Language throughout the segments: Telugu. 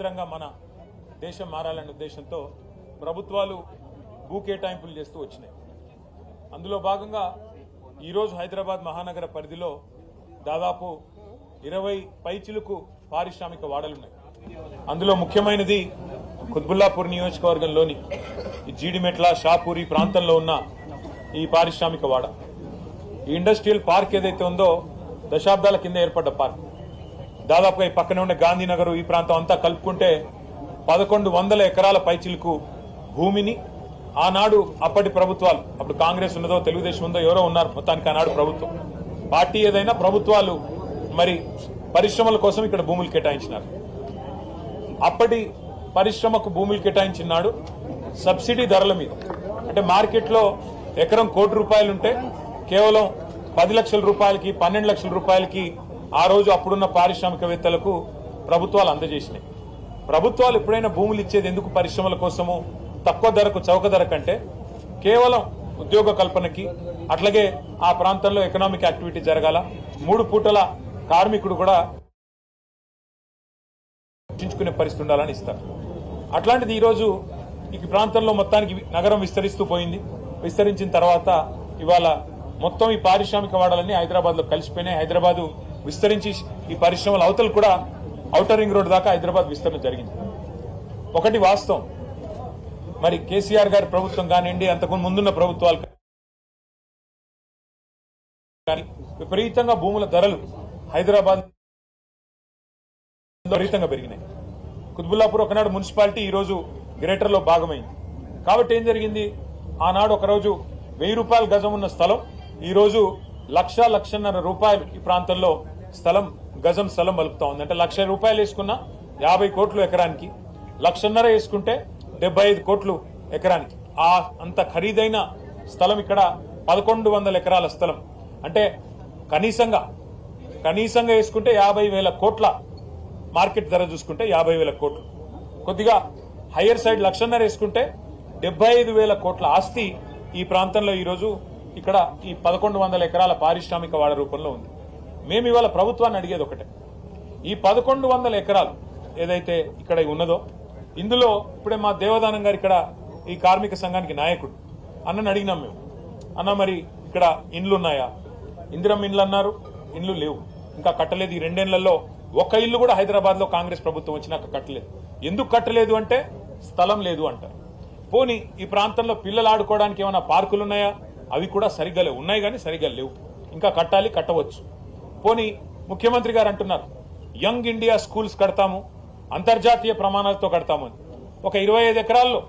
మన దేశం మారాలనే ఉద్దేశంతో ప్రభుత్వాలు భూ కేటాయింపులు చేస్తూ వచ్చినాయి. అందులో భాగంగా ఈరోజు హైదరాబాద్ మహానగర పరిధిలో దాదాపు 20 పైచిలుకు పారిశ్రామిక వాడలున్నాయి. అందులో ముఖ్యమైనది కుత్బుల్లాపూర్ నియోజకవర్గంలోని ఈ జీడిమెట్ల షాపూరి ప్రాంతంలో ఉన్న ఈ పారిశ్రామిక వాడ. ఈ ఇండస్ట్రియల్ పార్క్ ఏదైతే ఉందో దశాబ్దాల కింద ఏర్పడ్డ పార్క్. దాదాపుగా ఈ పక్కనే ఉండే గాంధీనగర్ ఈ ప్రాంతం అంతా కలుపుకుంటే 1100 ఎకరాల పైచిలుకు భూమిని ఆనాడు అప్పటి ప్రభుత్వాలు, అప్పుడు కాంగ్రెస్ ఉన్నదో తెలుగుదేశం ఉందో ఎవరో ఉన్నారు, మొత్తానికి ఆనాడు ప్రభుత్వం పార్టీ ఏదైనా ప్రభుత్వాలు మరి పరిశ్రమల కోసం ఇక్కడ భూములు కేటాయించినారు. అప్పటి పరిశ్రమకు భూములు కేటాయించినాడు సబ్సిడీ ధరల మీద. అంటే మార్కెట్లో ఎకరం ₹1 ఉంటే కేవలం 10 లక్షల రూపాయలకి 12 లక్షల రూపాయలకి ఆ రోజు అప్పుడున్న పారిశ్రామికవేత్తలకు ప్రభుత్వాలు అందజేసినాయి. ప్రభుత్వాలు ఎప్పుడైనా భూములు ఇచ్చేది ఎందుకు పరిశ్రమల కోసము, తక్కువ ధరకు చౌక ధర కంటే కేవలం ఉద్యోగ కల్పనకి, అట్లాగే ఆ ప్రాంతంలో ఎకనామిక్ యాక్టివిటీ జరగాల, 3 పూటల కార్మికుడు కూడా రక్షించుకునే పరిస్థితి ఉండాలని ఇస్తారు. అట్లాంటిది ఈరోజు ఈ ప్రాంతంలో మొత్తానికి నగరం విస్తరిస్తూ పోయింది. విస్తరించిన తర్వాత ఇవాళ మొత్తం ఈ పారిశ్రామిక వాడలన్నీ హైదరాబాద్ లో కలిసిపోయినాయి. హైదరాబాద్ విస్తరించి ఈ పరిశ్రమల అవతలు కూడా ఔటర్ రింగ్ రోడ్ దాకా హైదరాబాద్ విస్తరణ జరిగింది. ఒకటి వాస్తవం, మరి కేసీఆర్ గారి ప్రభుత్వం కానివ్వండి, అంతకు ముందున్న ప్రభుత్వాలు కానీ విపరీతంగా భూముల ధరలు హైదరాబాద్ విపరీతంగా పెరిగినాయి. కుత్బుల్లాపూర్ ఒకనాడు మున్సిపాలిటీ ఈరోజు గ్రేటర్ లో భాగమైంది. కాబట్టి ఏం జరిగింది, ఆనాడు ఒకరోజు ₹1000 గజం ఉన్న స్థలం ఈరోజు ₹1,00,000 రూపాయలు ఈ ప్రాంతంలో స్థలం, గజం స్థలం పలుకుతా ఉంది. అంటే ₹1,00,000 వేసుకున్నా 50 కోట్లు ఎకరానికి, 1,50,000 వేసుకుంటే 75 కోట్లు ఎకరానికి. ఆ అంత ఖరీదైన స్థలం ఇక్కడ 1100 ఎకరాల స్థలం. అంటే కనీసంగా వేసుకుంటే 50,000 కోట్ల మార్కెట్ ధర చూసుకుంటే 50,000 కోట్లు. కొద్దిగా హయ్యర్ సైడ్ 1,50,000 వేసుకుంటే 75,000 కోట్ల ఆస్తి ఈ ప్రాంతంలో ఈరోజు ఇక్కడ ఈ 1100 ఎకరాల పారిశ్రామిక వాడ రూపంలో ఉంది. మేము ఇవాళ ప్రభుత్వాన్ని అడిగేది ఒకటే, ఈ 1100 ఎకరాలు ఏదైతే ఇక్కడ ఉన్నదో ఇందులో ఇప్పుడే మా దేవదానం గారు ఇక్కడ ఈ కార్మిక సంఘానికి నాయకుడు అన్నని అడిగినాం మేము. అన్న మరి ఇక్కడ ఇండ్లు ఉన్నాయా? ఇందిరమ్మ ఇండ్లు అన్నారు, ఇండ్లు లేవు, ఇంకా కట్టలేదు. ఈ 2 ఏళ్లలో ఒక ఇల్లు కూడా హైదరాబాద్ లో కాంగ్రెస్ ప్రభుత్వం వచ్చినాక కట్టలేదు. ఎందుకు కట్టలేదు అంటే స్థలం లేదు అంటారు. పోనీ ఈ ప్రాంతంలో పిల్లలు ఆడుకోవడానికి ఏమైనా పార్కులు ఉన్నాయా? అవి కూడా సరిగ్గా లేవు, ఉన్నాయి కానీ సరిగ్గా లేవు, ఇంకా కట్టాలి, కట్టవచ్చు. పోనీ ముఖ్యమంత్రి గారు అంటున్నారు యంగ్ ఇండియా స్కూల్స్ కడతాము, అంతర్జాతీయ ప్రమాణాలతో కడతాము అని. ఒక 25 ఎకరాల్లో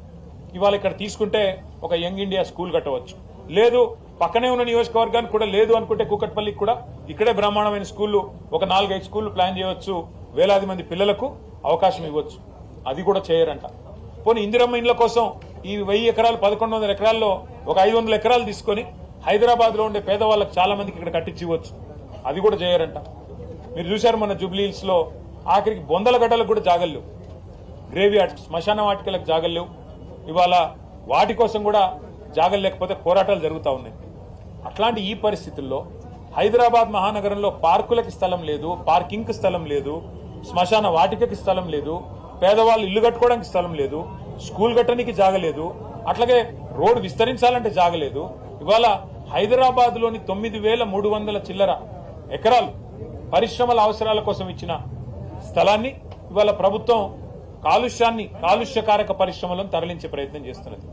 ఇవాళ ఇక్కడ తీసుకుంటే ఒక యంగ్ ఇండియా స్కూల్ కట్టవచ్చు. లేదు పక్కనే ఉన్న నియోజకవర్గానికి కూడా లేదు అనుకుంటే కూకట్పల్లికి కూడా ఇక్కడే బ్రహ్మాండమైన స్కూళ్లు, ఒక 4-5 స్కూళ్లు ప్లాన్ చేయవచ్చు, వేలాది మంది పిల్లలకు అవకాశం ఇవ్వచ్చు. అది కూడా చేయరంట. పోనీ ఇందిరమ్మ ఇండ్ల కోసం ఈ 1000 ఎకరాలు 1100 ఎకరాల్లో ఒక 500 ఎకరాలు తీసుకొని హైదరాబాద్ లో ఉండే పేదవాళ్ళకి చాలా మందికి ఇక్కడ కట్టించి ఇవ్వచ్చు. అది కూడా చేయరంట. మీరు చూశారు మన జూబ్లీ హిల్స్ లో ఆఖరికి బొందల గడ్డలకు కూడా జాగలేవు, గ్రేవ్ యార్డ్ శ్మశాన వాటికలకు జాగలేవు. ఇవాళ వాటి కోసం కూడా జాగలు లేకపోతే పోరాటాలు జరుగుతూ ఉన్నాయి. అట్లాంటి ఈ పరిస్థితుల్లో హైదరాబాద్ మహానగరంలో పార్కులకి స్థలం లేదు, పార్కింగ్ స్థలం లేదు, శ్మశాన వాటికకి స్థలం లేదు, పేదవాళ్ళు ఇల్లు కట్టుకోవడానికి స్థలం లేదు, స్కూల్ కట్టడానికి జాగలేదు, అట్లాగే రోడ్డు విస్తరించాలంటే జాగలేదు. ఇవాళ హైదరాబాద్ లోని 9,300 చిల్లర ఎకరాలు పరిశ్రమల అవసరాల కోసం ఇచ్చిన స్థలాన్ని ఇవాళ ప్రభుత్వం కాలుష్యకారక పరిశ్రమలను తరలించే ప్రయత్నం చేస్తున్నది.